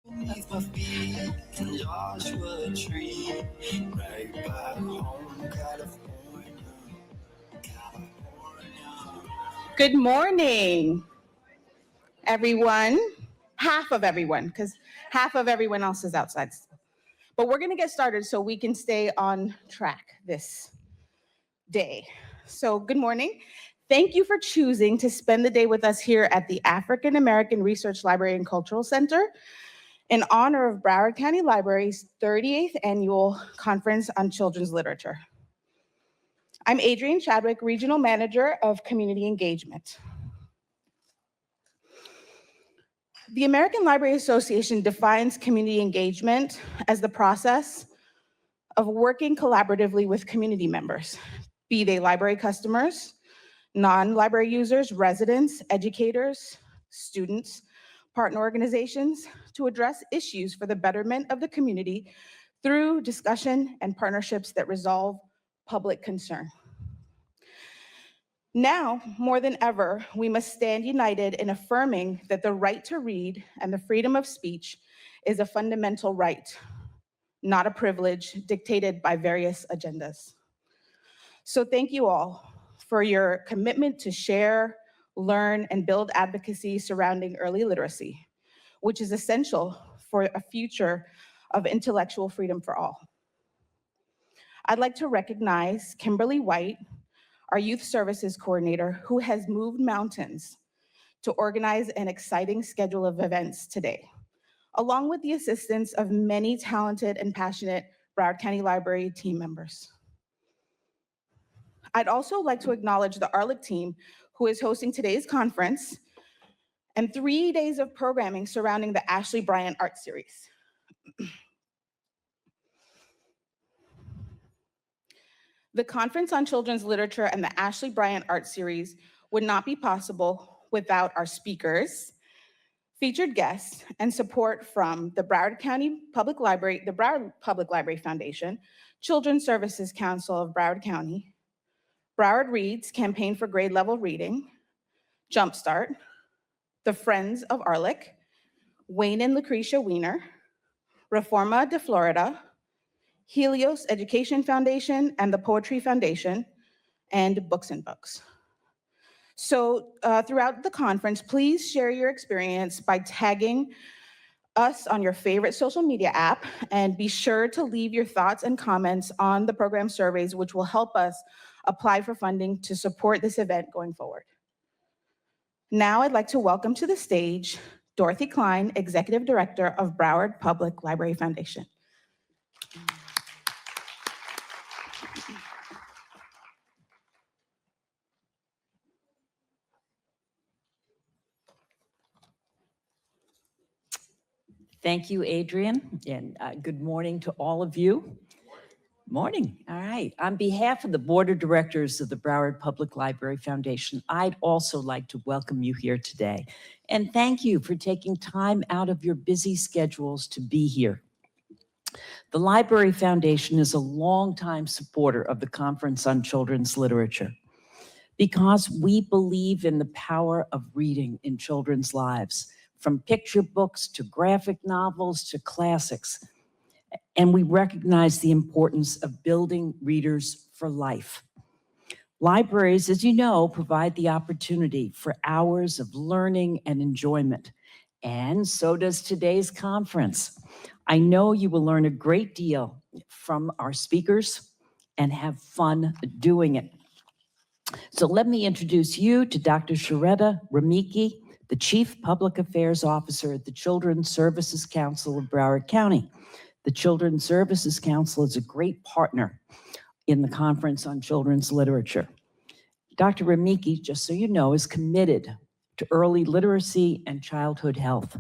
Beneath my feet in Joshua Tree, right back home, California, California. Good morning, everyone. Half of everyone, because half of everyone else is outside. But we're going to get started so we can stay on track this day. So, good morning. Thank you for choosing to spend the day with us here at the African American Research Library and Cultural Center in honor of Broward County Library's 38th Annual Conference on Children's Literature. I'm Adrienne Chadwick, Regional Manager of Community Engagement. The American Library Association defines community engagement as the process of working collaboratively with community members, be they library customers, non-library users, residents, educators, students, partner organizations, to address issues for the betterment of the community through discussion and partnerships that resolve public concern. Now, more than ever, we must stand united in affirming that the right to read and the freedom of speech is a fundamental right, not a privilege dictated by various agendas. So thank you all for your commitment to share, learn, and build advocacy surrounding early literacy, which is essential for a future of intellectual freedom for all. I'd like to recognize Kimberly White, our Youth Services Coordinator, who has moved mountains to organize an exciting schedule of events today, along with the assistance of many talented and passionate Broward County Library team members. I'd also like to acknowledge the ARLIC team, who is hosting today's conference and 3 days of programming surrounding the Ashley Bryant Art Series. The Conference on Children's Literature and the Ashley Bryant Art Series would not be possible without our speakers, featured guests, and support from the Broward County Public Library, the Broward Public Library Foundation, Children's Services Council of Broward County, Broward Reads Campaign for Grade Level Reading, Jumpstart, the Friends of ARLIC, Wayne and Lucretia Weiner, Reforma de Florida, Helios Education Foundation and the Poetry Foundation, and Books and Books. So throughout the conference, please share your experience by tagging us on your favorite social media app, and be sure to leave your thoughts and comments on the program surveys, which will help us apply for funding to support this event going forward. Now I'd like to welcome to the stage Dorothy Klein, Executive Director of Broward Public Library Foundation. Thank you, Adrienne, and good morning to all of you. Morning. All right. On behalf of the Board of Directors of the Broward Public Library Foundation, I'd also like to welcome you here today. And thank you for taking time out of your busy schedules to be here. The Library Foundation is a longtime supporter of the Conference on Children's Literature because we believe in the power of reading in children's lives, from picture books to graphic novels to classics. And we recognize the importance of building readers for life. Libraries, as you know, provide the opportunity for hours of learning and enjoyment. And so does today's conference. I know you will learn a great deal from our speakers and have fun doing it. So let me introduce you to Dr. Sharetta Ramiki, the Chief Public Affairs Officer at the Children's Services Council of Broward County. The Children's Services Council is a great partner in the Conference on Children's Literature. Dr. Ramiki, just so you know, is committed to early literacy and childhood health.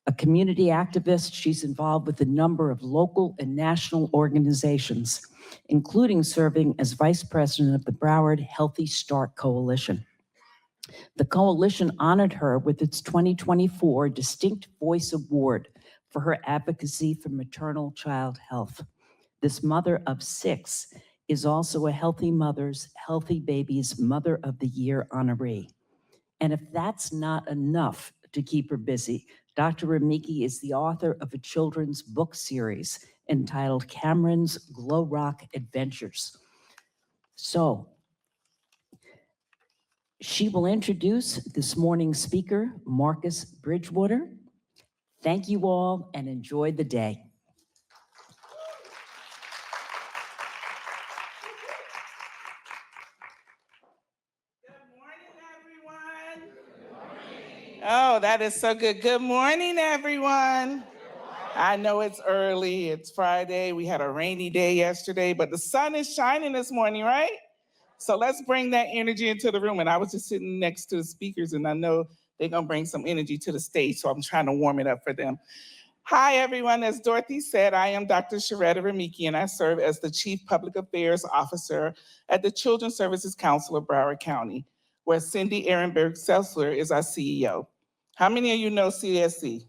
A community activist, she's involved with a number of local and national organizations, including serving as Vice President of the Broward Healthy Start Coalition. The coalition honored her with its 2024 Distinct Voice Award for her advocacy for maternal child health. This mother of 6 is also a Healthy Mothers, Healthy Babies Mother of the Year honoree. And if that's not enough to keep her busy, Dr. Remicki is the author of a children's book series entitled Cameron's Glow Rock Adventures. So she will introduce this morning's speaker, Marcus Bridgewater. Thank you all and enjoy the day. Oh, that is so good. Good morning, everyone. I know it's early. It's Friday. We had a rainy day yesterday, but the sun is shining this morning, right? So let's bring that energy into the room. And I was just sitting next to the speakers, and I know they're going to bring some energy to the stage, so I'm trying to warm it up for them. Hi, everyone. As Dorothy said, I am Dr. Sharetta Remicki, and I serve as the Chief Public Affairs Officer at the Children's Services Council of Broward County, where Cindy Ehrenberg-Sessler is our CEO. How many of you know CSC?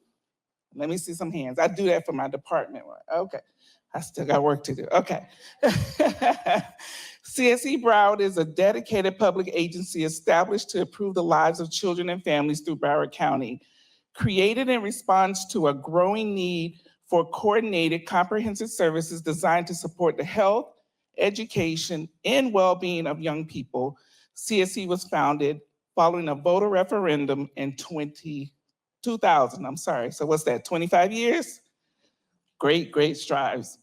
Let me see some hands. I do that for my department. Okay, I still got work to do. Okay. CSE Broward is a dedicated public agency established to improve the lives of children and families through Broward County, created in response to a growing need for coordinated, comprehensive services designed to support the health, education, and well-being of young people. CSE was founded following a voter referendum in 2000. So what's that, 25 years? Great strides.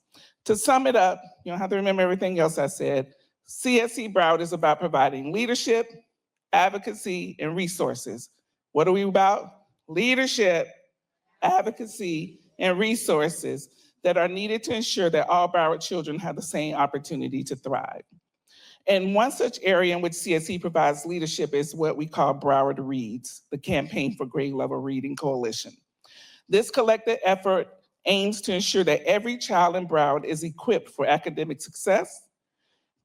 To sum it up, you don't have to remember everything else I said. CSE Broward is about providing leadership, advocacy, and resources. What are we about? Leadership, advocacy, and resources that are needed to ensure that all Broward children have the same opportunity to thrive. And one such area in which CSE provides leadership is what we call Broward Reads, the Campaign for Grade Level Reading Coalition. This collective effort aims to ensure that every child in Broward is equipped for academic success.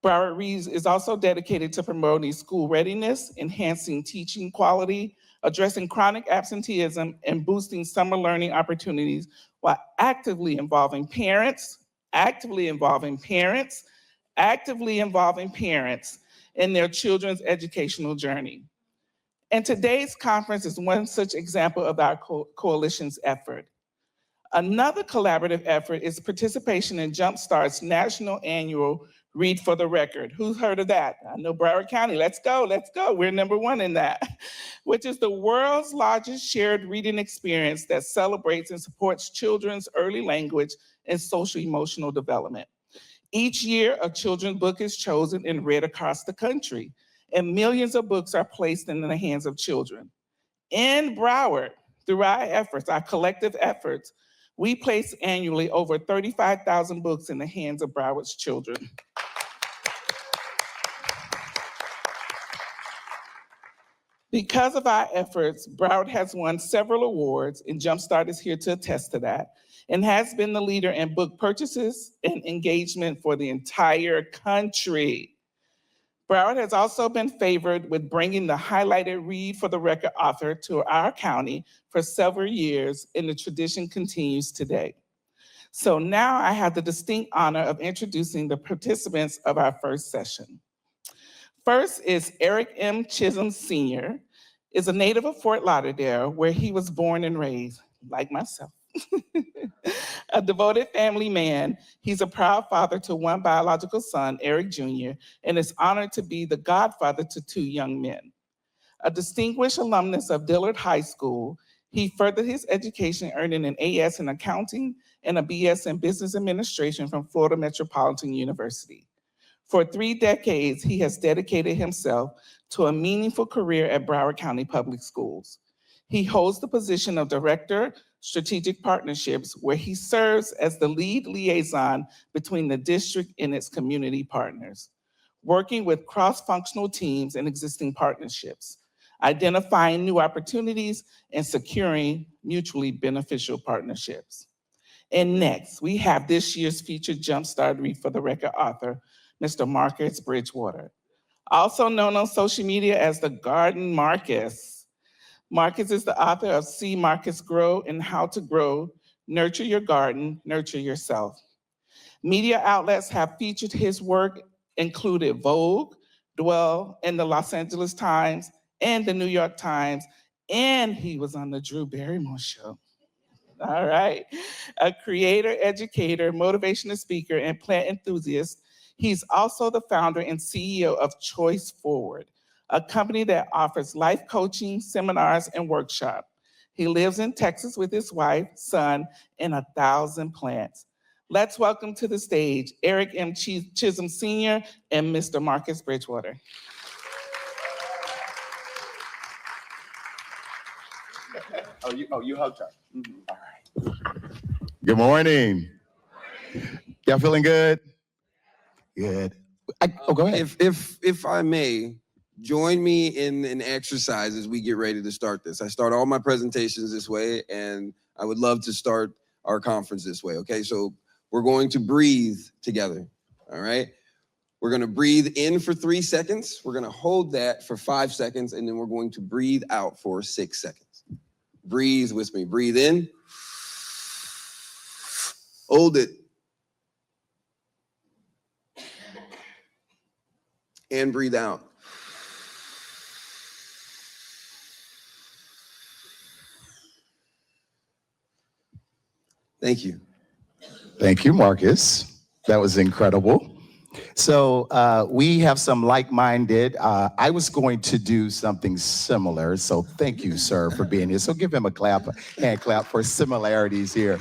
Broward Reads is also dedicated to promoting school readiness, enhancing teaching quality, addressing chronic absenteeism, and boosting summer learning opportunities while actively involving parents in their children's educational journey. And today's conference is one such example of our coalition's effort. Another collaborative effort is participation in Jumpstart's national annual Read for the Record. Who's heard of that? I know Broward County, let's go. We're #1 in that, which is the world's largest shared reading experience that celebrates and supports children's early language and social emotional development. Each year, a children's book is chosen and read across the country, and millions of books are placed in the hands of children. In Broward, through our collective efforts, we place annually over 35,000 books in the hands of Broward's children. Because of our efforts, Broward has won several awards, and Jumpstart is here to attest to that, and has been the leader in book purchases and engagement for the entire country. Broward has also been favored with bringing the highlighted Read for the Record author to our county for several years, and the tradition continues today. So now I have the distinct honor of introducing the participants of our first session. First is Eric M. Chisholm Sr., is a native of Fort Lauderdale, where he was born and raised, like myself. A devoted family man, he's a proud father to one biological son, Eric Jr., and is honored to be the godfather to 2 young men. A distinguished alumnus of Dillard High School, he furthered his education earning an AS in accounting and a BS in business administration from Florida Metropolitan University. For 3 decades, he has dedicated himself to a meaningful career at Broward County Public Schools. He holds the position of Director, Strategic Partnerships, where he serves as the lead liaison between the district and its community partners, working with cross-functional teams and existing partnerships, identifying new opportunities, and securing mutually beneficial partnerships. And next, we have this year's featured Jumpstart Read for the Record author, Mr. Marcus Bridgewater, also known on social media as the Garden Marcus. Marcus is the author of See Marcus Grow and How to Grow, Nurture Your Garden, Nurture Yourself. Media outlets have featured his work, included Vogue, Dwell, and the Los Angeles Times, and the New York Times, and he was on the Drew Barrymore show. All right. A creator, educator, motivational speaker, and plant enthusiast, he's also the founder and CEO of Choice Forward, a company that offers life coaching, seminars, and workshops. He lives in Texas with his wife, son, and 1,000 plants. Let's welcome to the stage Eric M. Chisholm Sr. and Mr. Marcus Bridgewater. You hugged her. All right. Good morning. Y'all feeling good? Good. Go ahead. If I may, join me in an exercise as we get ready to start this. I start all my presentations this way, and I would love to start our conference this way, okay? So we're going to breathe together, all right? We're gonna breathe in for 3 seconds. We're gonna hold that for 5 seconds, and then we're going to breathe out for 6 seconds. Breathe with me. Breathe in. Hold it. And breathe out. Thank you. Thank you, Marcus. That was incredible. So we have some like-minded. I was going to do something similar. So thank you, sir, for being here. So give him a clap, hand clap for similarities here.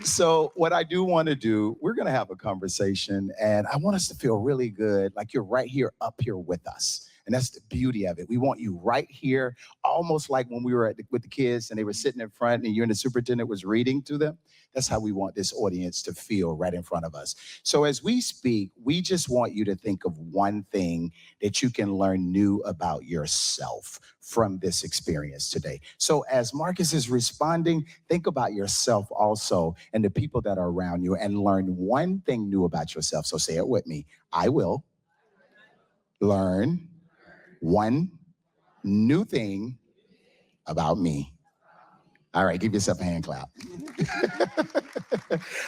So what I do want to do, we're going to have a conversation, and I want us to feel really good, like you're right here, up here with us. And that's the beauty of it. We want you right here, almost like when we were with the kids and they were sitting in front and you and the superintendent was reading to them. That's how we want this audience to feel right in front of us. So as we speak, we just want you to think of one thing that you can learn new about yourself from this experience today. So as Marcus is responding, think about yourself also and the people that are around you and learn one thing new about yourself. So say it with me. I will learn one new thing about me. All right, give yourself a hand clap.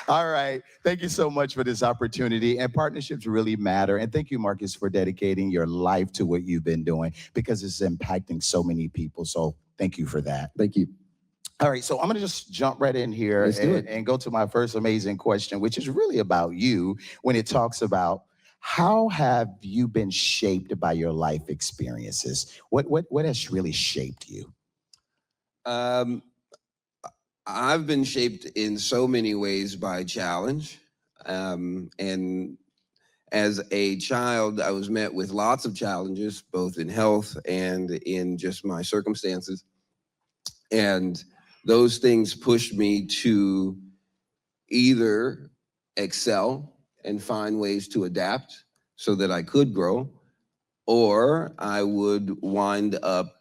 All right, thank you so much for this opportunity. And partnerships really matter. And thank you, Marcus, for dedicating your life to what you've been doing because it's impacting so many people. So thank you for that. Thank you. All right, so I'm gonna just jump right in here and go to my first amazing question, which is really about you when it talks about how have you been shaped by your life experiences? What has really shaped you? I've been shaped in so many ways by challenge. And as a child, I was met with lots of challenges, both in health and in just my circumstances. And those things pushed me to either excel and find ways to adapt so that I could grow, or I would wind up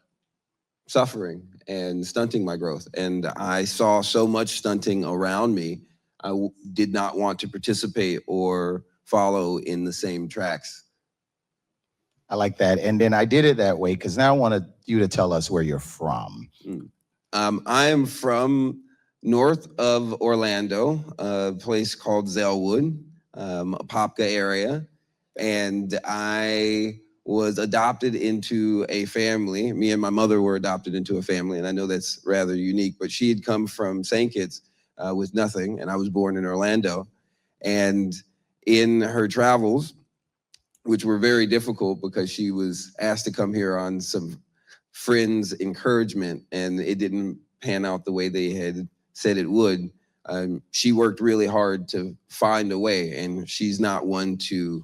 suffering and stunting my growth. And I saw so much stunting around me. I did not want to participate or follow in the same tracks. I like that. And then I did it that way because now I want you to tell us where you're from. I am from north of Orlando, a place called Zellwood, Apopka area. And I was adopted into a family. Me and my mother were adopted into a family, and I know that's rather unique, but she had come from St. Kitts with nothing, and I was born in Orlando. And in her travels, which were very difficult because she was asked to come here on some friends' encouragement, and it didn't pan out the way they had said it would. She worked really hard to find a way, and she's not one to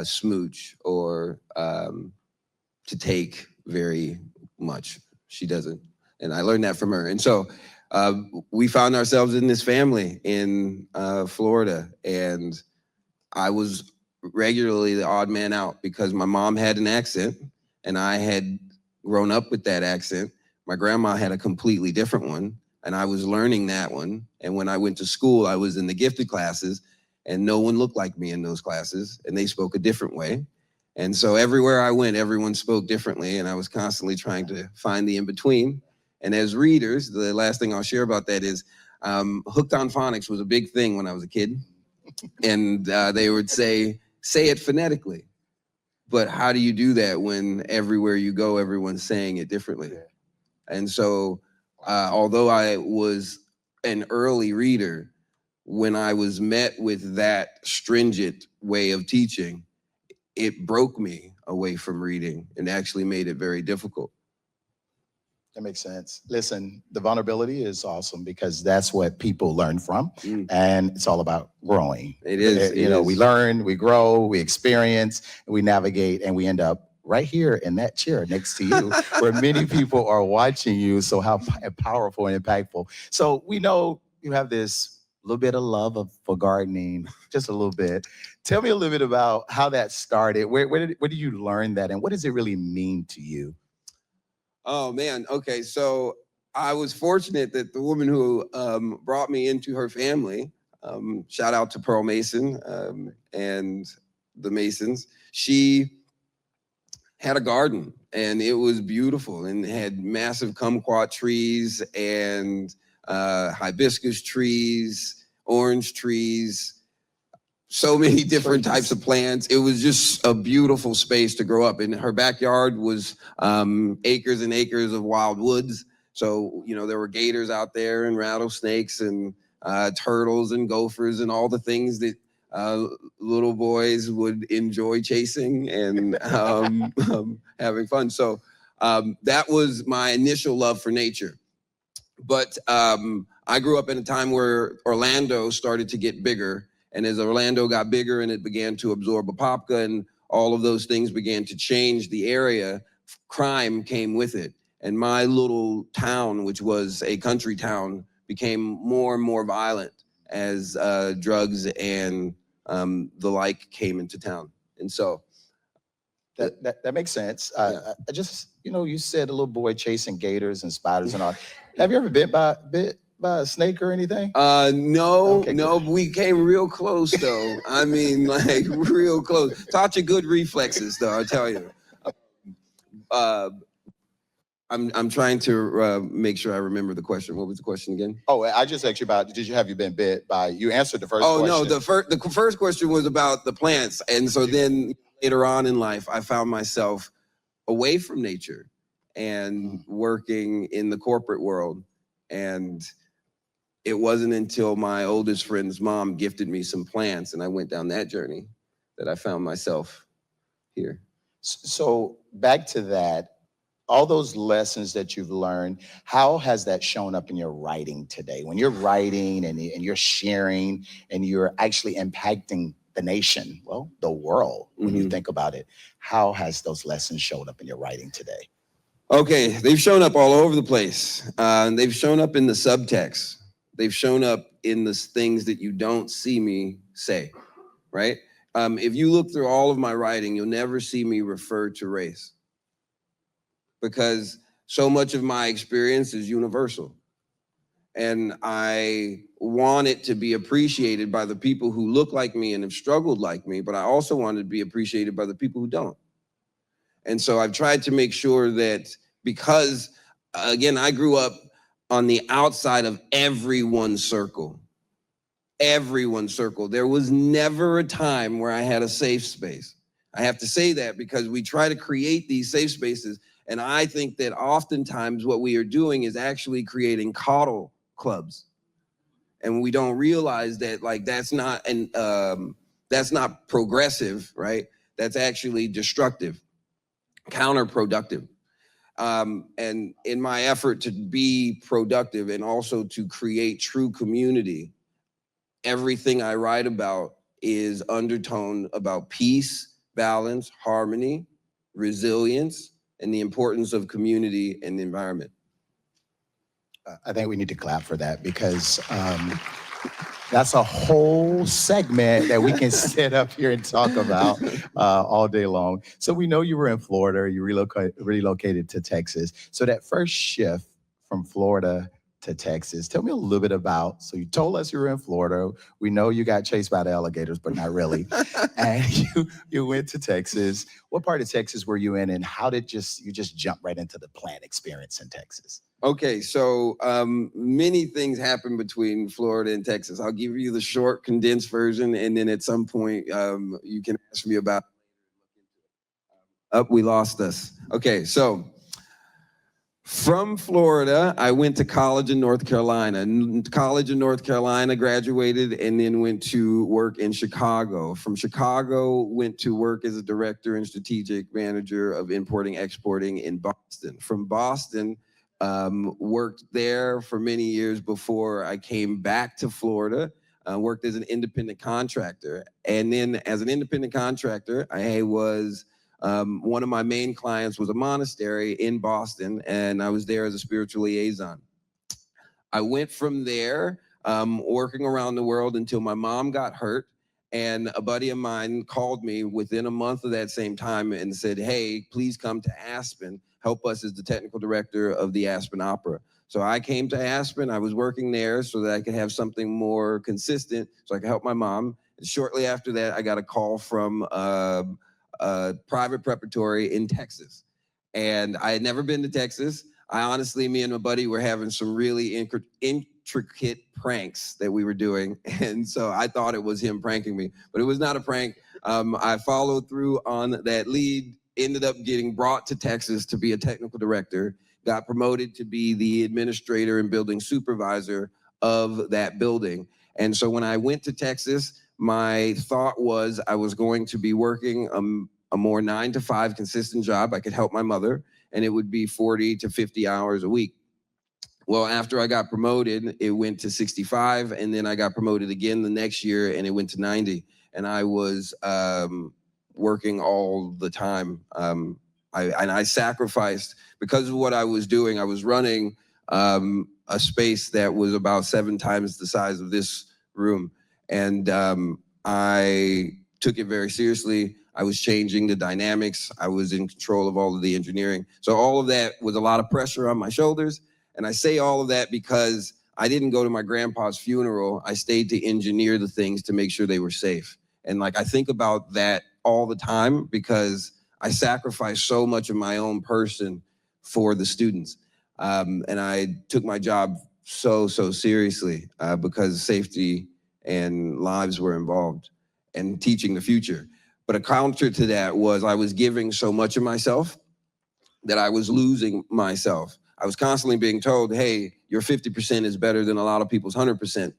smooch or to take very much. She doesn't. And I learned that from her. And so we found ourselves in this family in Florida. And I was regularly the odd man out because my mom had an accent and I had grown up with that accent. My grandma had a completely different one and I was learning that one. And when I went to school, I was in the gifted classes and no one looked like me in those classes and they spoke a different way. And so everywhere I went, everyone spoke differently and I was constantly trying to find the in-between. And as readers, the last thing I'll share about that is Hooked on Phonics was a big thing when I was a kid. And they would say it phonetically. But how do you do that when everywhere you go, everyone's saying it differently? And so although I was an early reader, when I was met with that stringent way of teaching, it broke me away from reading and actually made it very difficult. That makes sense. Listen, the vulnerability is awesome because that's what people learn from, and it's all about growing. It is. You know, we learn, we grow, we experience, we navigate, and we end up right here in that chair next to you, where many people are watching you. So how powerful and impactful. So we know you have this little bit of love for gardening, just a little bit. Tell me a little bit about how that started. Where did you learn that, and what does it really mean to you? Oh man, okay. So I was fortunate that the woman who brought me into her family, shout out to Pearl Mason and the Masons, she had a garden and it was beautiful and had massive kumquat trees and hibiscus trees, orange trees, so many different types of plants. It was just a beautiful space to grow up in. Her backyard was acres and acres of wild woods. So, you know, there were gators out there and rattlesnakes and turtles and gophers and all the things that little boys would enjoy chasing and having fun. So that was my initial love for nature. But I grew up in a time where Orlando started to get bigger. And as Orlando got bigger and it began to absorb Apopka and all of those things began to change the area, crime came with it. And my little town, which was a country town, became more and more violent as drugs and the like came into town. And so that makes sense. I just, you know, you said a little boy chasing gators and spiders and all. Have you ever been bit by a snake or anything? No, Okay, no, we came real close though. I mean, like real close. Taught you good reflexes though, I tell you. I'm trying to make sure I remember the question. What was the question again? Oh, I just asked you about, have you been bit by, you answered the first question. Oh, no, the first question was about the plants. And so then later on in life, I found myself away from nature and working in the corporate world. And it wasn't until my oldest friend's mom gifted me some plants and I went down that journey that I found myself here. So back to that, all those lessons that you've learned, how has that shown up in your writing today? When you're writing and you're sharing and you're actually impacting the nation, well, the world, when you think about it, how has those lessons showed up in your writing today? Okay, they've shown up all over the place. They've shown up in the subtext. They've shown up in the things that you don't see me say, right? If you look through all of my writing, you'll never see me refer to race because so much of my experience is universal. And I want it to be appreciated by the people who look like me and have struggled like me, but I also want it to be appreciated by the people who don't. And so I've tried to make sure that because, again, I grew up on the outside of everyone's circle. Everyone's circle. There was never a time where I had a safe space. I have to say that because we try to create these safe spaces. And I think that oftentimes what we are doing is actually creating coddle clubs. And we don't realize that like that's not progressive, right? That's actually destructive, counterproductive. And in my effort to be productive and also to create true community, everything I write about is undertone about peace, balance, harmony, resilience, and the importance of community and the environment. I think we need to clap for that because that's a whole segment that we can sit up here and talk about all day long. So we know you were in Florida, you relocated to Texas. So that first shift from Florida to Texas, tell me a little bit about, so you told us you were in Florida. We know you got chased by the alligators, but not really. And you went to Texas. What part of Texas were you in and how did you just jump right into the plant experience in Texas? Okay, so many things happened between Florida and Texas. I'll give you the short, condensed version, and then at some point you can ask me about. We lost us. Okay, so From Florida, I went to college in North Carolina. College in North Carolina, graduated, and then went to work in Chicago. From Chicago, went to work as a director and strategic manager of importing, exporting in Boston. From Boston, worked there for many years before I came back to Florida. Worked as an independent contractor. And then as an independent contractor, I was one of my main clients was a monastery in Boston, and I was there as a spiritual liaison. I went from there, working around the world until my mom got hurt, and a buddy of mine called me within a month of that same time and said, hey, please come to Aspen, help us as the technical director of the Aspen Opera. So I came to Aspen, I was working there so that I could have something more consistent so I could help my mom. And shortly after that, I got a call from a private preparatory in Texas. And I had never been to Texas. I honestly, me and my buddy were having some really intricate pranks that we were doing. And so I thought it was him pranking me, but it was not a prank. I followed through on that lead, ended up getting brought to Texas to be a technical director, got promoted to be the administrator and building supervisor of that building. And so when I went to Texas, my thought was I was going to be working a more 9-to-5 consistent job. I could help my mother, and it would be 40 to 50 hours a week. Well, after I got promoted, it went to 65, and then I got promoted again the next year, and it went to 90. And I was working all the time. I sacrificed, because of what I was doing, I was running a space that was about 7 times the size of this room. And I took it very seriously. I was changing the dynamics. I was in control of all of the engineering. So all of that was a lot of pressure on my shoulders. And I say all of that because I didn't go to my grandpa's funeral. I stayed to engineer the things to make sure they were safe. And like, I think about that all the time because I sacrificed so much of my own person for the students. And I took my job so seriously because safety and lives were involved and teaching the future. But a counter to that was I was giving so much of myself that I was losing myself. I was constantly being told, hey, your 50% is better than a lot of people's 100%,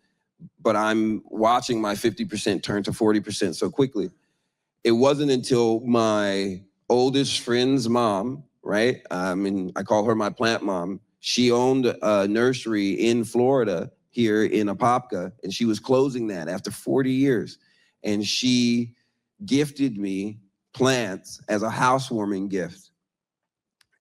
but I'm watching my 50% turn to 40% so quickly. It wasn't until my oldest friend's mom, right? And I call her my plant mom. She owned a nursery in Florida here in Apopka, and she was closing that after 40 years. And she gifted me plants as a housewarming gift.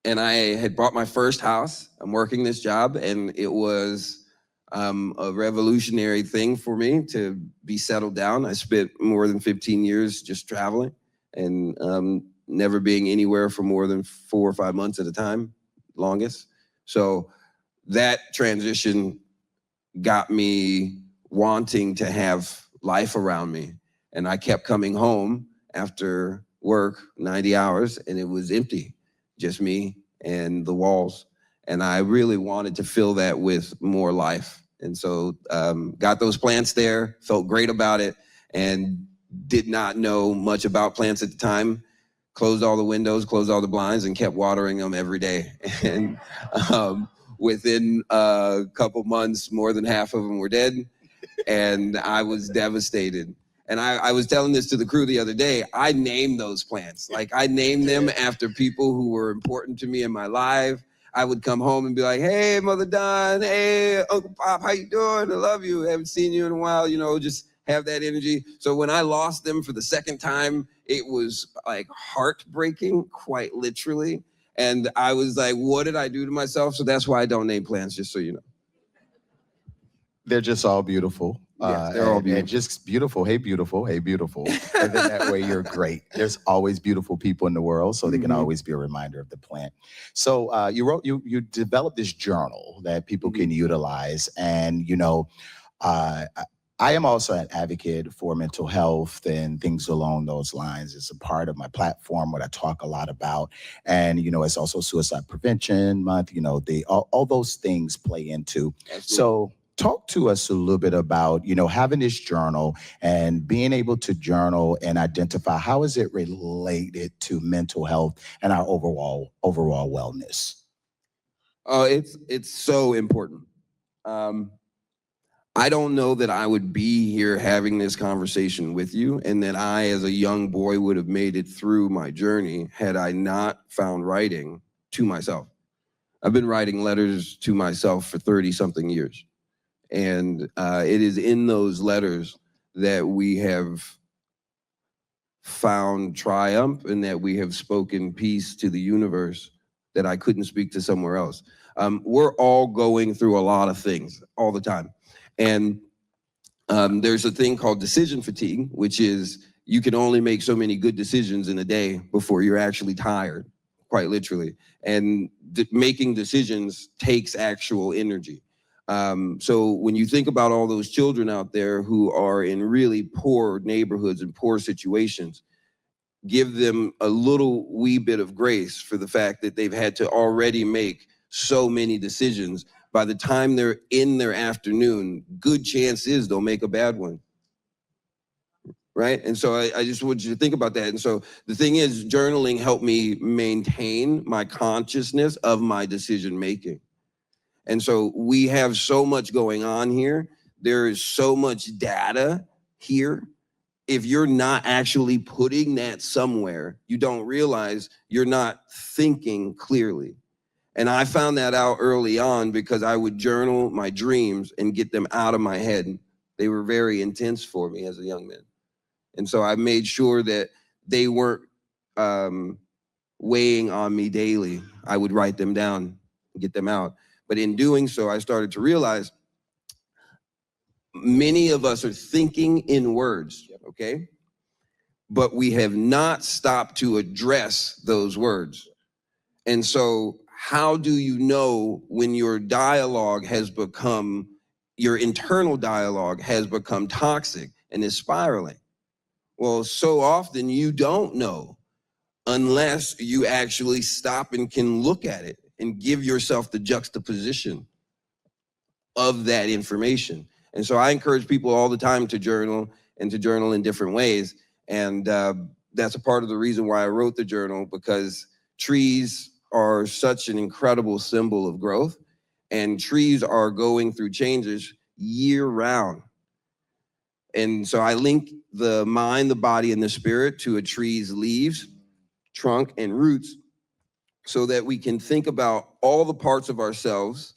And I had bought my first house. I'm working this job, and it was a revolutionary thing for me to be settled down. I spent more than 15 years just traveling and never being anywhere for more than 4 or 5 months at a time, longest. So that transition got me wanting to have life around me. And I kept coming home after work, 90 hours, and it was empty, just me and the walls. And I really wanted to fill that with more life. And so got those plants there, felt great about it, and did not know much about plants at the time. Closed all the windows, closed all the blinds, and kept watering them every day. And within a couple months, more than half of them were dead, and I was devastated. And I was telling this to the crew the other day, I named those plants. Like, I named them after people who were important to me in my life. I would come home and be like, hey, Mother Don, hey, Uncle Pop, how you doing? I love you. I haven't seen you in a while, you know, just have that energy. So when I lost them for the second time, it was like heartbreaking, quite literally. And I was like, what did I do to myself? So that's why I don't name plants, just so you know. They're just all beautiful. Yes, they're all beautiful. And just beautiful. Hey, beautiful. Hey, beautiful. And then that way you're great. There's always beautiful people in the world, so they can always be a reminder of the plant. So you developed this journal that people can utilize. And, you know, I am also an advocate for mental health and things along those lines. It's a part of my platform, what I talk a lot about. And, you know, it's also Suicide Prevention Month. You know, all those things play into. Absolutely. So talk to us a little bit about, you know, having this journal and being able to journal and identify how is it related to mental health and our overall wellness. Oh, it's so important. I don't know that I would be here having this conversation with you, and that I, as a young boy, would have made it through my journey had I not found writing to myself. I've been writing letters to myself for 30-something years. And it is in those letters that we have found triumph and that we have spoken peace to the universe that I couldn't speak to somewhere else. We're all going through a lot of things all the time. And there's a thing called decision fatigue, which is you can only make so many good decisions in a day before you're actually tired, quite literally. And making decisions takes actual energy. So when you think about all those children out there who are in really poor neighborhoods and poor situations, give them a little wee bit of grace for the fact that they've had to already make so many decisions. By the time they're in their afternoon, good chance is they'll make a bad one. Right? And so I just want you to think about that. And so the thing is, journaling helped me maintain my consciousness of my decision making. And so we have so much going on here. There is so much data here. If you're not actually putting that somewhere, you don't realize you're not thinking clearly. And I found that out early on because I would journal my dreams and get them out of my head. They were very intense for me as a young man. And so I made sure that they weren't weighing on me daily. I would write them down and get them out. But in doing so, I started to realize many of us are thinking in words, okay? But we have not stopped to address those words. And so how do you know when your dialogue has become, your internal dialogue has become toxic and is spiraling? Well, so often you don't know unless you actually stop and can look at it and give yourself the juxtaposition of that information. And so I encourage people all the time to journal and to journal in different ways. And that's a part of the reason why I wrote the journal, because trees are such an incredible symbol of growth, and trees are going through changes year round. And so I link the mind, the body, and the spirit to a tree's leaves, trunk, and roots, so that we can think about all the parts of ourselves,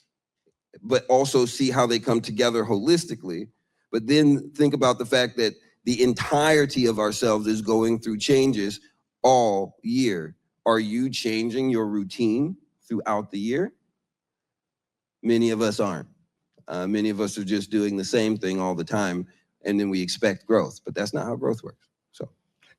but also see how they come together holistically. But then think about the fact that the entirety of ourselves is going through changes all year. Are you changing your routine throughout the year? Many of us aren't. Many of us are just doing the same thing all the time, and then we expect growth, but that's not how growth works. So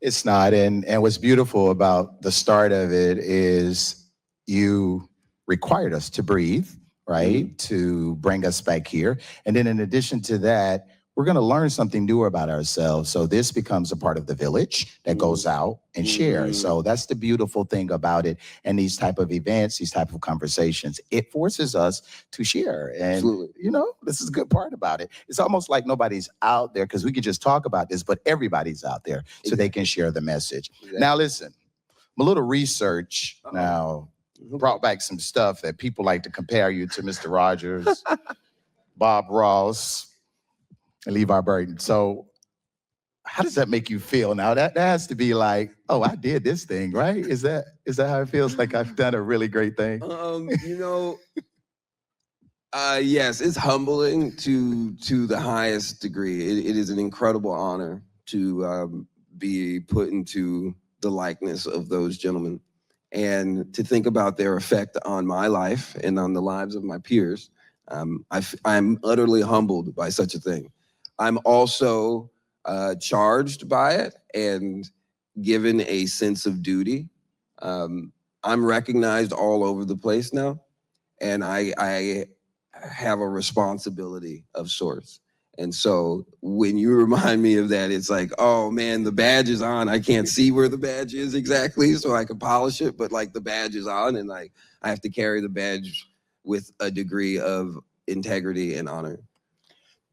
It's not. And what's beautiful about the start of it is you required us to breathe, right? To bring us back here. And then in addition to that, we're going to learn something new about ourselves. So this becomes a part of the village that goes out and shares. So that's the beautiful thing about it. And these type of events, these type of conversations, it forces us to share. And, Absolutely. you know, this is a good part about it. It's almost like nobody's out there because we can just talk about this, but everybody's out there so they can share the message. Exactly. Now, listen, a little research now brought back some stuff that people like to compare you to Mr. Rogers, Bob Ross, and LeVar Burton. So how does that make you feel? Now that has to be like, oh, I did this thing, right? Is that how it feels? Like I've done a really great thing? Yes, it's humbling to the highest degree. It is an incredible honor to be put into the likeness of those gentlemen, and to think about their effect on my life and on the lives of my peers. I'm utterly humbled by such a thing. I'm also charged by it and given a sense of duty. I'm recognized all over the place now, and I have a responsibility of sorts. And so when you remind me of that, it's like, oh man, the badge is on. I can't see where the badge is exactly, so I can polish it, but like the badge is on, and like I have to carry the badge with a degree of integrity and honor.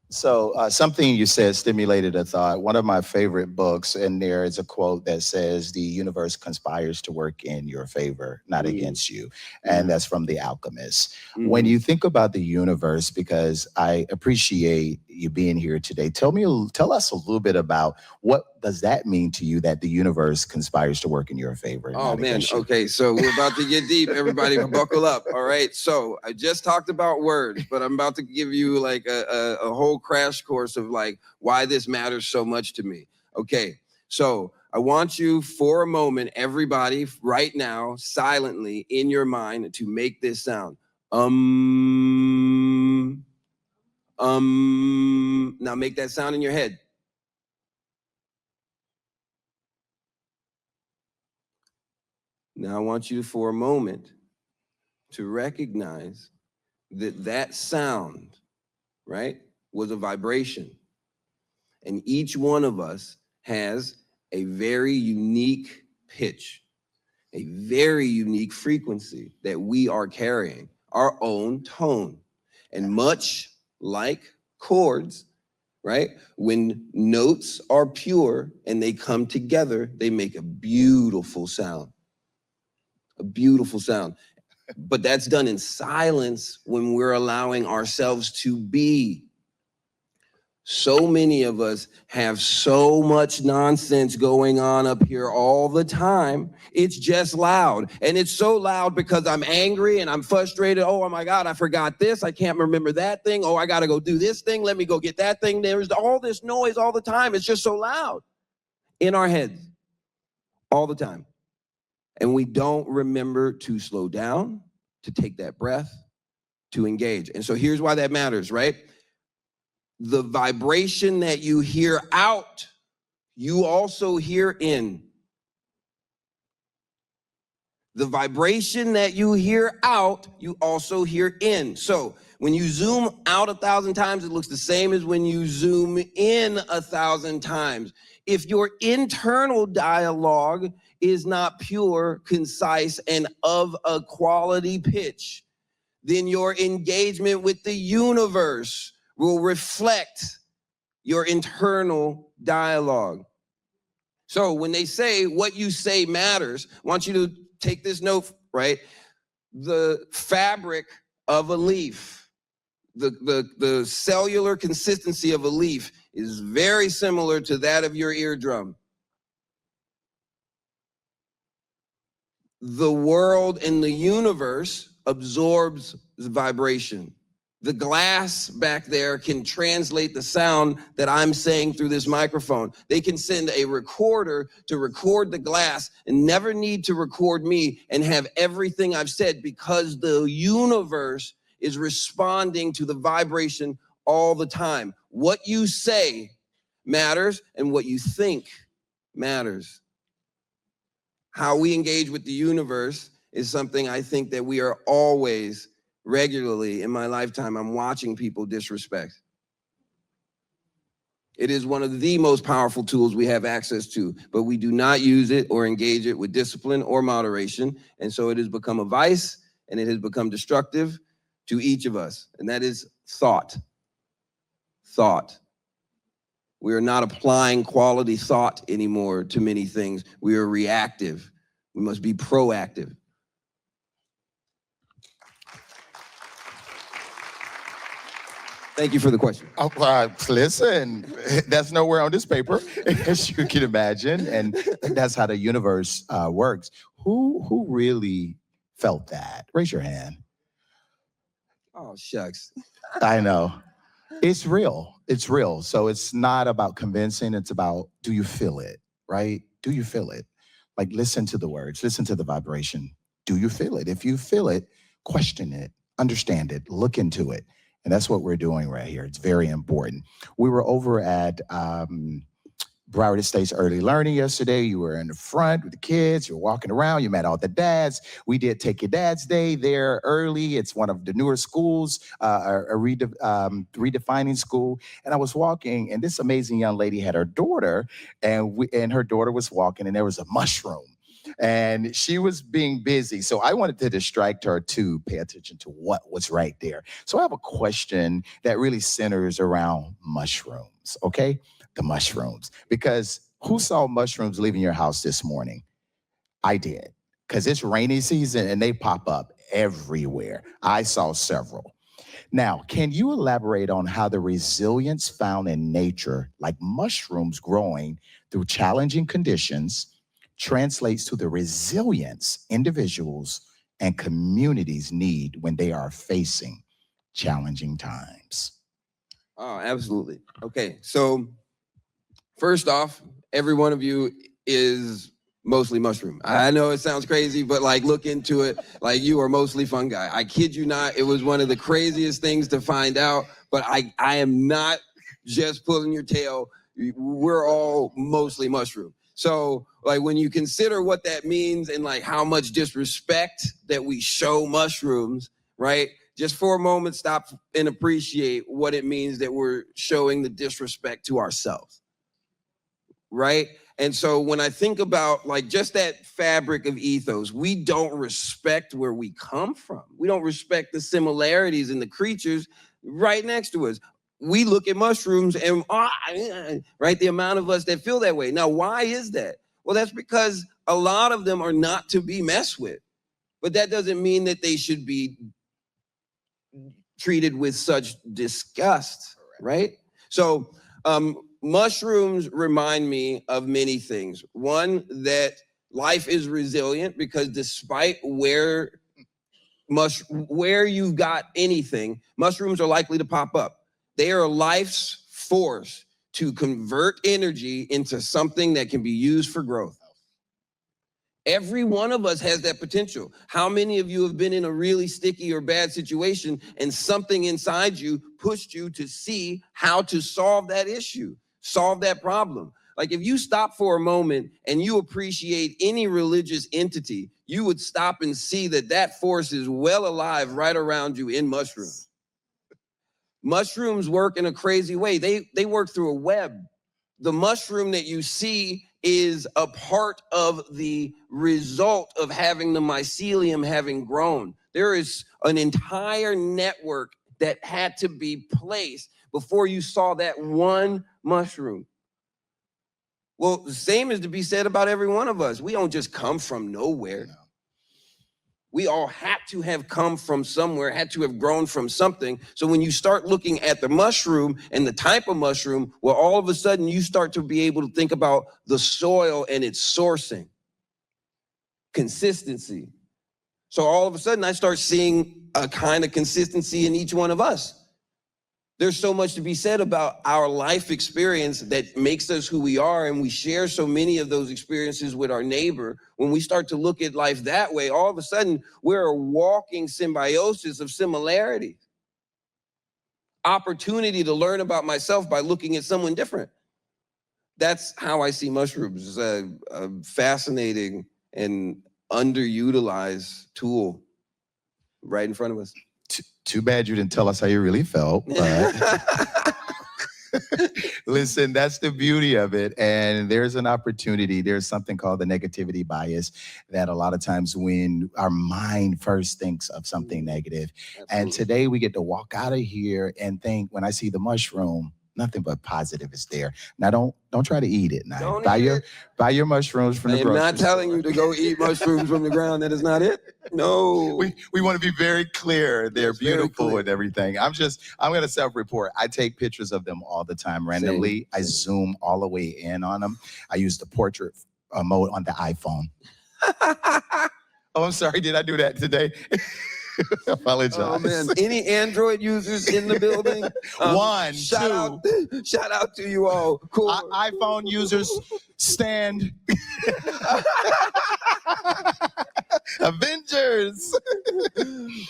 So something you said stimulated a thought. One of my favorite books, and there is a quote that says, "The universe conspires to work in your favor, not against you," and that's from The Alchemist. When you think about the universe, because I appreciate you being here today, tell us a little bit about what does that mean to you that the universe conspires to work in your favor? Oh not man, against you? okay, so we're about to get deep. Everybody buckle up. All right. So I just talked about words, but I'm about to give you like a whole crash course of like why this matters so much to me. Okay. So I want you for a moment, everybody right now, silently in your mind to make this sound. Now make that sound in your head. Now I want you for a moment to recognize that that sound, right, was a vibration. And each one of us has a very unique pitch, a very unique frequency that we are carrying, our own tone. And much like chords, right, when notes are pure and they come together, they make a beautiful sound. A beautiful sound. But that's done in silence when we're allowing ourselves to be. So many of us have so much nonsense going on up here all the time. It's just loud. And it's so loud because I'm angry and I'm frustrated. Oh my God, I forgot this. I can't remember that thing. Oh, I got to go do this thing. Let me go get that thing. There's all this noise all the time. It's just so loud in our heads all the time. And we don't remember to slow down, to take that breath, to engage. And so here's why that matters, right? The vibration that you hear out, you also hear in. The vibration that you hear out, you also hear in. So when you zoom out 1,000 times, it looks the same as when you zoom in 1,000 times. If your internal dialogue is not pure, concise, and of a quality pitch, then your engagement with the universe will reflect your internal dialogue. So when they say what you say matters, I want you to take this note, right? The fabric of a leaf, the cellular consistency of a leaf is very similar to that of your eardrum. The world and the universe absorbs vibration. The glass back there can translate the sound that I'm saying through this microphone. They can send a recorder to record the glass and never need to record me and have everything I've said because the universe is responding to the vibration all the time. What you say matters and what you think matters. How we engage with the universe is something I think that we are always, regularly in my lifetime, I'm watching people disrespect. It is one of the most powerful tools we have access to, but we do not use it or engage it with discipline or moderation. And so it has become a vice and it has become destructive to each of us. And that is thought. Thought. We are not applying quality thought anymore to many things. We are reactive. We must be proactive. Thank you for the question. Listen, that's nowhere on this paper, as you can imagine, and that's how the universe works. Who really felt that? Raise your hand. Oh, shucks. I know. It's real. It's real. So it's not about convincing. It's about, do you feel it, right? Do you feel it? Like, listen to the words, listen to the vibration. Do you feel it? If you feel it, question it, understand it, look into it. And that's what we're doing right here. It's very important. We were over at Broward Estates Early Learning yesterday. You were in the front with the kids. You were walking around. You met all the dads. We did Take Your Dad's Day there early. It's one of the newer schools, a redefining school. And I was walking, and this amazing young lady had her daughter, and her daughter was walking, and there was a mushroom. And she was being busy. So I wanted to distract her to pay attention to what was right there. So I have a question that really centers around mushrooms, okay? The mushrooms. Because who saw mushrooms leaving your house this morning? I did. Because it's rainy season and they pop up everywhere. I saw several. Now, can you elaborate on how the resilience found in nature, like mushrooms growing through challenging conditions, translates to the resilience individuals and communities need when they are facing challenging times? Oh, absolutely. Okay, so first off, every one of you is mostly mushroom. I know it sounds crazy, but like look into it. Like you are mostly fungi. I kid you not. It was one of the craziest things to find out, but I am not just pulling your tail. We're all mostly mushroom. So like when you consider what that means and like how much disrespect that we show mushrooms, right? Just for a moment, stop and appreciate what it means that we're showing the disrespect to ourselves, right? And so when I think about like just that fabric of ethos, we don't respect where we come from. We don't respect the similarities in the creatures right next to us. We look at mushrooms and, right, the amount of us that feel that way. Now, why is that? Well, that's because a lot of them are not to be messed with. But that doesn't mean that they should be treated with such disgust, right? So, mushrooms remind me of many things. One, that life is resilient because despite where you've got anything, mushrooms are likely to pop up. They are life's force to convert energy into something that can be used for growth. Every one of us has that potential. How many of you have been in a really sticky or bad situation and something inside you pushed you to see how to solve that issue, solve that problem? Like if you stop for a moment and you appreciate any religious entity, you would stop and see that that force is well alive right around you in mushrooms. Mushrooms work in a crazy way. They work through a web. The mushroom that you see is a part of the result of having the mycelium having grown. There is an entire network that had to be placed before you saw that one mushroom. Well, the same is to be said about every one of us. We don't just come from nowhere. We all had to have come from somewhere, had to have grown from something. So when you start looking at the mushroom and the type of mushroom, well, all of a sudden you start to be able to think about the soil and its sourcing, consistency. So all of a sudden I start seeing a kind of consistency in each one of us. There's so much to be said about our life experience that makes us who we are, and we share so many of those experiences with our neighbor. When we start to look at life that way, all of a sudden, we're a walking symbiosis of similarity. Opportunity to learn about myself by looking at someone different. That's how I see mushrooms. It's a fascinating and underutilized tool right in front of us. Too bad you didn't tell us how you really felt. But listen, that's the beauty of it. And there's an opportunity. There's something called the negativity bias that a lot of times when our mind first thinks of something negative. Absolutely. And today we get to walk out of here and think, when I see the mushroom, nothing but positive is there. Now don't try to eat it. Now Don't buy your mushrooms from the grocery I'm not telling store. you to go eat mushrooms from the ground. That is not it. No. We want to be very clear. They're Yes, very beautiful clear. and everything. I'm going to self-report. I take pictures of them all the time randomly. I zoom all the way in on them. I use the portrait mode on the iPhone. Oh, I'm sorry. Did I do that today? Apologize. Oh man, any Android users in the building? Shout out to you all. Cool. iPhone users, stand. Avengers.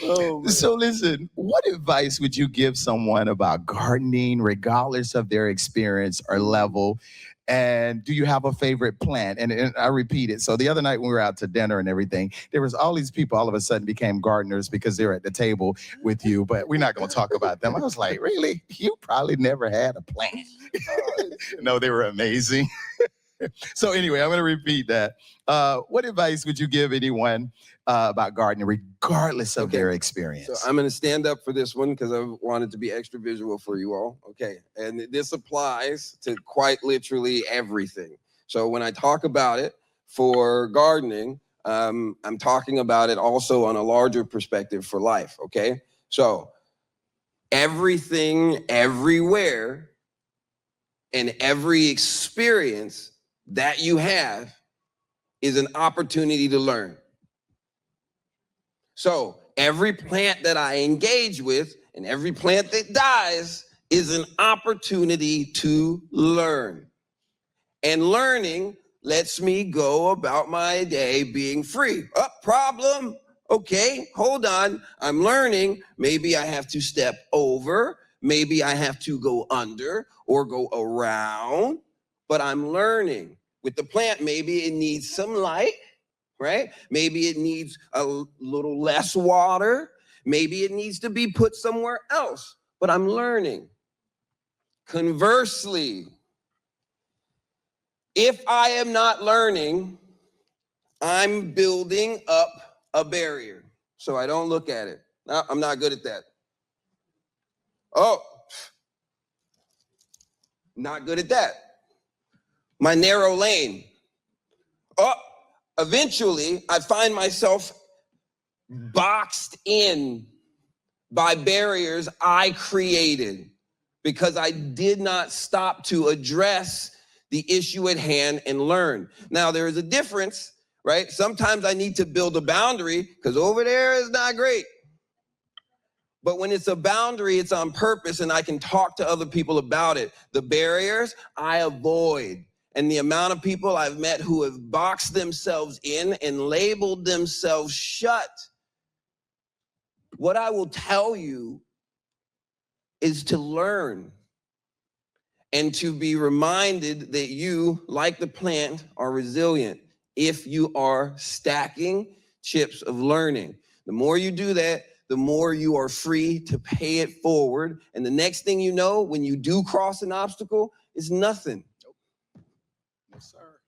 Oh, man. So listen, what advice would you give someone about gardening, regardless of their experience or level? And do you have a favorite plant? And I repeat it. So the other night when we were out to dinner and everything, there was all these people all of a sudden became gardeners because they're at the table with you, but we're not going to talk about them. I was like, really? You probably never had a plant. No, they were amazing. So anyway, I'm going to repeat that. What advice would you give anyone about gardening, regardless of Okay. their So experience? I'm going to stand up for this one because I wanted to be extra visual for you all. Okay. And this applies to quite literally everything. So when I talk about it for gardening, I'm talking about it also on a larger perspective for life. Okay. So everything, everywhere, and every experience that you have is an opportunity to learn. So every plant that I engage with and every plant that dies is an opportunity to learn. And learning lets me go about my day being free. Oh, problem. Okay, hold on. I'm learning. Maybe I have to step over. Maybe I have to go under or go around, but I'm learning. With the plant, maybe it needs some light, right? Maybe it needs a little less water. Maybe it needs to be put somewhere else, but I'm learning. Conversely, if I am not learning, I'm building up a barrier. So I don't look at it. No, I'm not good at that. Oh, not good at that. My narrow lane. Oh, eventually I find myself boxed in by barriers I created because I did not stop to address the issue at hand and learn. Now, there is a difference, right? Sometimes I need to build a boundary because over there is not great. But when it's a boundary, it's on purpose and I can talk to other people about it. The barriers I avoid. And the amount of people I've met who have boxed themselves in and labeled themselves shut. What I will tell you is to learn and to be reminded that you, like the plant, are resilient if you are stacking chips of learning. The more you do that, the more you are free to pay it forward. And the next thing you know, when you do cross an obstacle, is nothing. Yes, sir.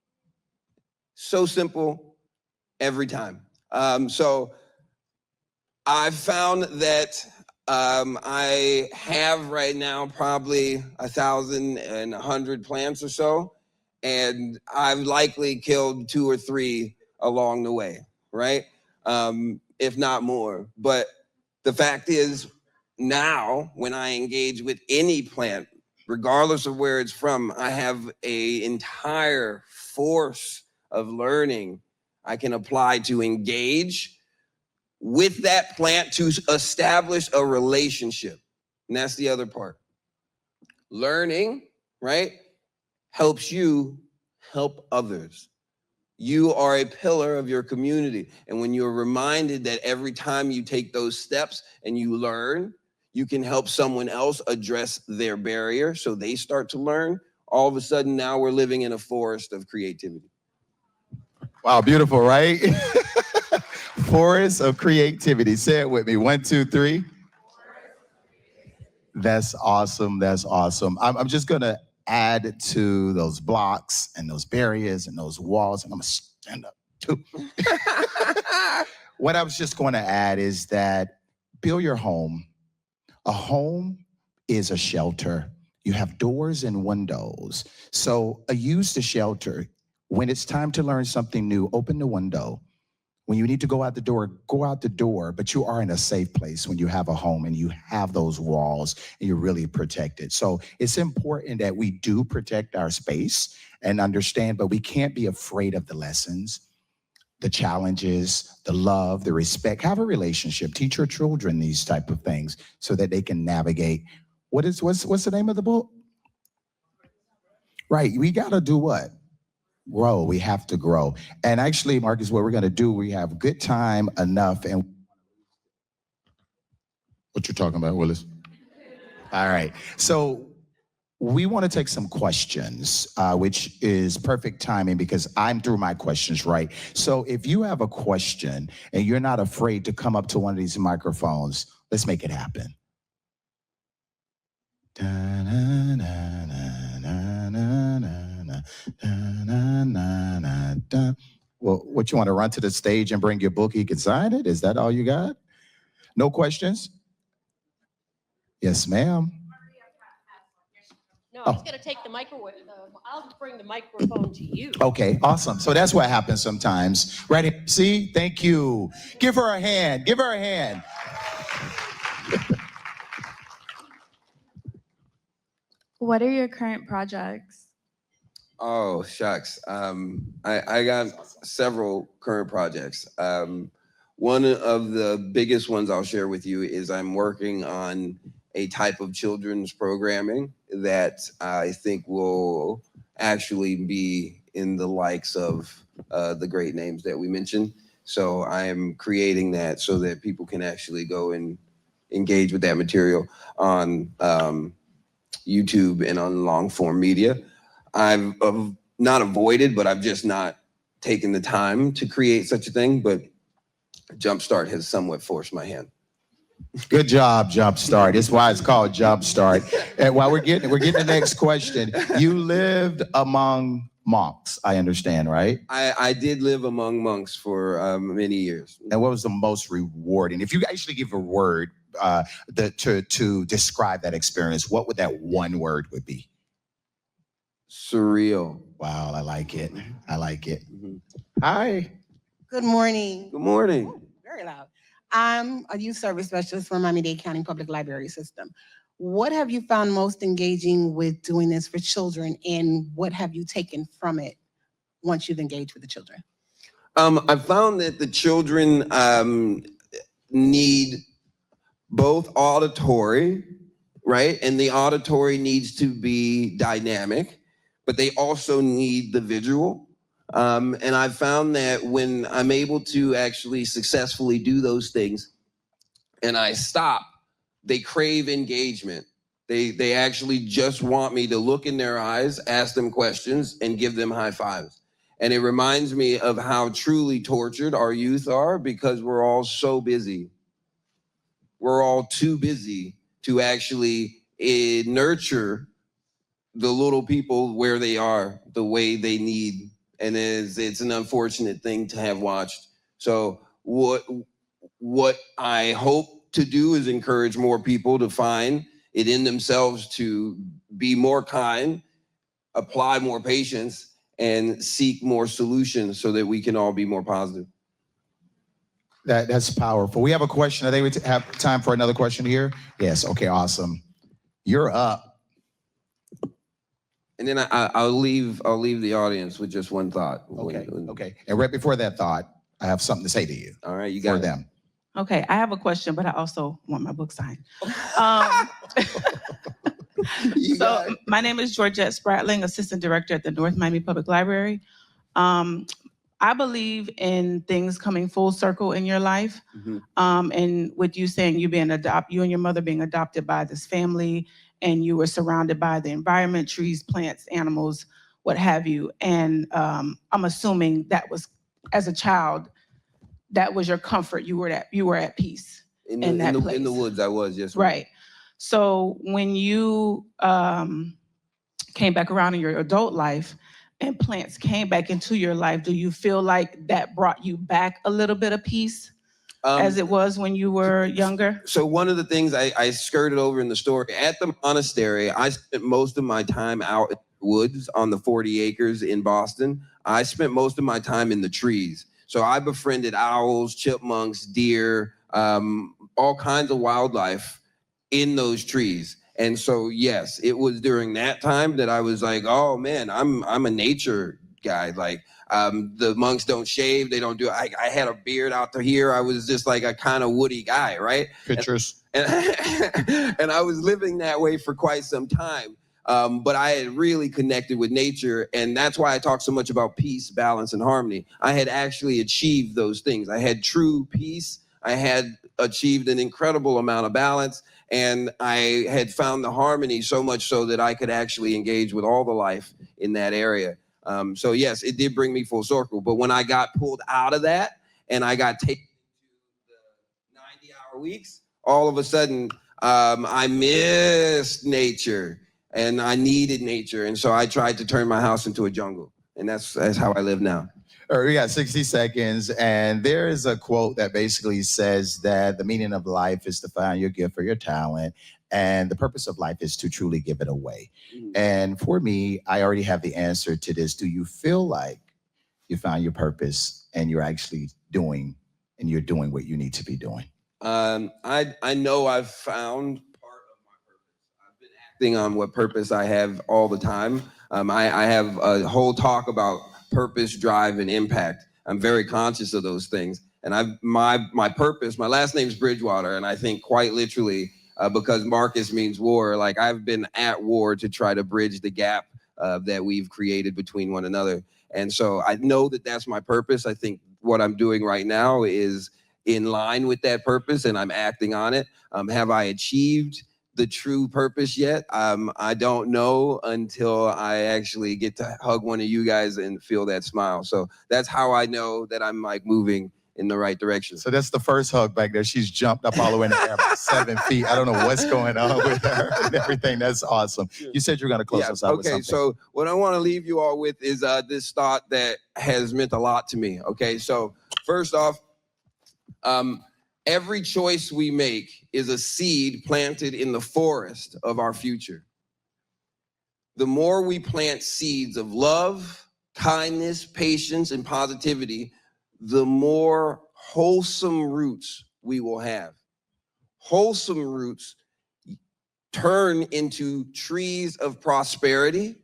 So simple every time. So I've found that I have right now probably 1,100 plants or so, and I've likely killed 2 or 3 along the way, right? If not more. But the fact is, now when I engage with any plant, regardless of where it's from, I have an entire force of learning I can apply to engage with that plant to establish a relationship. And that's the other part. Learning, right, helps you help others. You are a pillar of your community. And when you're reminded that every time you take those steps and you learn, you can help someone else address their barrier so they start to learn, all of a sudden now we're living in a forest of creativity. Wow, beautiful, right? Forest of creativity. Say it with me. 1, 2, 3. That's awesome. That's awesome. I'm just going to add to those blocks and those barriers and those walls, and I'm going to stand up too. What I was just going to add is that build your home. A home is a shelter. You have doors and windows. So use the shelter. When it's time to learn something new, open the window. When you need to go out the door, go out the door, but you are in a safe place when you have a home and you have those walls and you're really protected. So it's important that we do protect our space and understand, but we can't be afraid of the lessons, the challenges, the love, the respect. Have a relationship. Teach your children these type of things so that they can navigate. What's the name of the book? Right. We got to do what? Grow. We have to grow. And actually, Marcus, what we're going to do, we have good time enough. And what you're talking about, Willis? All right. So we want to take some questions, which is perfect timing because I'm through my questions, right? So if you have a question and you're not afraid to come up to one of these microphones, let's make it happen. Da, na, na, na, na, na, na, na. na, na, na, na. Well, what, you want to run to the stage and bring your book? You can sign it? Is that all you got? No questions? Yes, ma'am. No, I was gonna take the microwave, I'll bring the microphone to you. Okay, awesome. So that's what happens sometimes. Ready? See? Thank you. Give her a hand. Give her a hand. What are your current projects? Oh, shucks. I got several current projects. One of the biggest ones I'll share with you is I'm working on a type of children's programming that I think will actually be in the likes of the great names that we mentioned. So I am creating that so that people can actually go and engage with that material on YouTube and on long form media. I've not avoided, but I've just not taken the time to create such a thing. But Jumpstart has somewhat forced my hand. Good job, Jumpstart. That's why it's called Jumpstart. And while we're getting the next question, you lived among monks, I understand, right? I did live among monks for many years. And what was the most rewarding? If you actually give a word to describe that experience, what would that one word would be? Surreal. Wow, I like it. I like it. Mm-hmm. Hi. Good morning. Good morning. Very loud. I'm a youth service specialist for Miami-Dade County Public Library System. What have you found most engaging with doing this for children, and what have you taken from it once you've engaged with the children? I found that the children need both auditory, right? And the auditory needs to be dynamic, but they also need the visual. And I've found that when I'm able to actually successfully do those things and I stop, they crave engagement. They actually just want me to look in their eyes, ask them questions, and give them high fives. And it reminds me of how truly tortured our youth are because we're all so busy. We're all too busy to actually nurture the little people where they are, the way they need. And it's an unfortunate thing to have watched. So what I hope to do is encourage more people to find it in themselves to be more kind, apply more patience, and seek more solutions so that we can all be more positive. That's powerful. We have a question. I think we have time for another question here. Yes. Okay. Awesome. You're up. And then I'll leave the audience with just one thought. Okay. Okay. And right before that thought, I have something to say to you. All right. You got for them. Okay, I have a question, but I also want my book signed. So my name is Georgette Spratling, Assistant Director at the North Miami Public Library. I believe in things coming full circle in your life. Mm-hmm. And with you saying you and your mother being adopted by this family, and you were surrounded by the environment, trees, plants, animals, what have you. And I'm assuming that was, as a child, that was your comfort. You were at peace in that place. In the woods, I was, yes. Right. So when you came back around in your adult life and plants came back into your life, do you feel like that brought you back a little bit of peace as it was when you were younger? So one of the things I skirted over in the story, at the monastery, I spent most of my time out in the woods on the 40 acres in Boston. I spent most of my time in the trees. So I befriended owls, chipmunks, deer, all kinds of wildlife in those trees. And so, yes, it was during that time that I was like, oh man, I'm a nature guy. Like the monks don't shave, they don't do, I had a beard out to here. I was just like a kind of woody guy, right? Pictures. And I was living that way for quite some time. But I had really connected with nature, and that's why I talk so much about peace, balance, and harmony. I had actually achieved those things. I had true peace. I had achieved an incredible amount of balance, and I had found the harmony so much so that I could actually engage with all the life in that area. So yes, it did bring me full circle. But when I got pulled out of that and I got taken to the 90-hour weeks, all of a sudden I missed nature. and I needed nature. And so I tried to turn my house into a jungle. And that's how I live now. All right, we got 60 seconds, and there is a quote that basically says that the meaning of life is to find your gift or your talent, and the purpose of life is to truly give it away. And for me, I already have the answer to this. Do you feel like you found your purpose and you're actually doing what you need to be doing? I know I've found part of my purpose. I've been acting on what purpose I have all the time. I have a whole talk about purpose, drive, and impact. I'm very conscious of those things. And my purpose, my last name's Bridgewater, and I think quite literally, because Marcus means war, like I've been at war to try to bridge the gap that we've created between one another. And so I know that that's my purpose. I think what I'm doing right now is in line with that purpose, and I'm acting on it. Have I achieved the true purpose yet? I don't know until I actually get to hug one of you guys and feel that smile. So that's how I know that I'm like moving in the right direction. So that's the first hug back there. She's jumped up all the way in the air, about 7 feet. I don't know what's going on with her and everything. That's awesome. You said you're going to close us out with something. Okay, so what I want to leave you all with is this thought that has meant a lot to me. Okay, so first off, every choice we make is a seed planted in the forest of our future. The more we plant seeds of love, kindness, patience, and positivity, the more wholesome roots we will have. Wholesome roots turn into trees of prosperity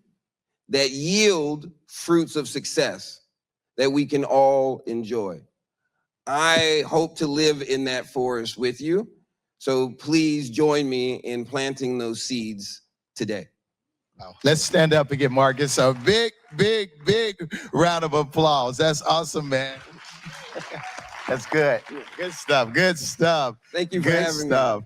that yield fruits of success that we can all enjoy. I hope to live in that forest with you. So please join me in planting those seeds today. Wow. Let's stand up and give Marcus a big, big, big round of applause. That's awesome, man. That's good. Good stuff. Good stuff. Thank you for having me. Good stuff.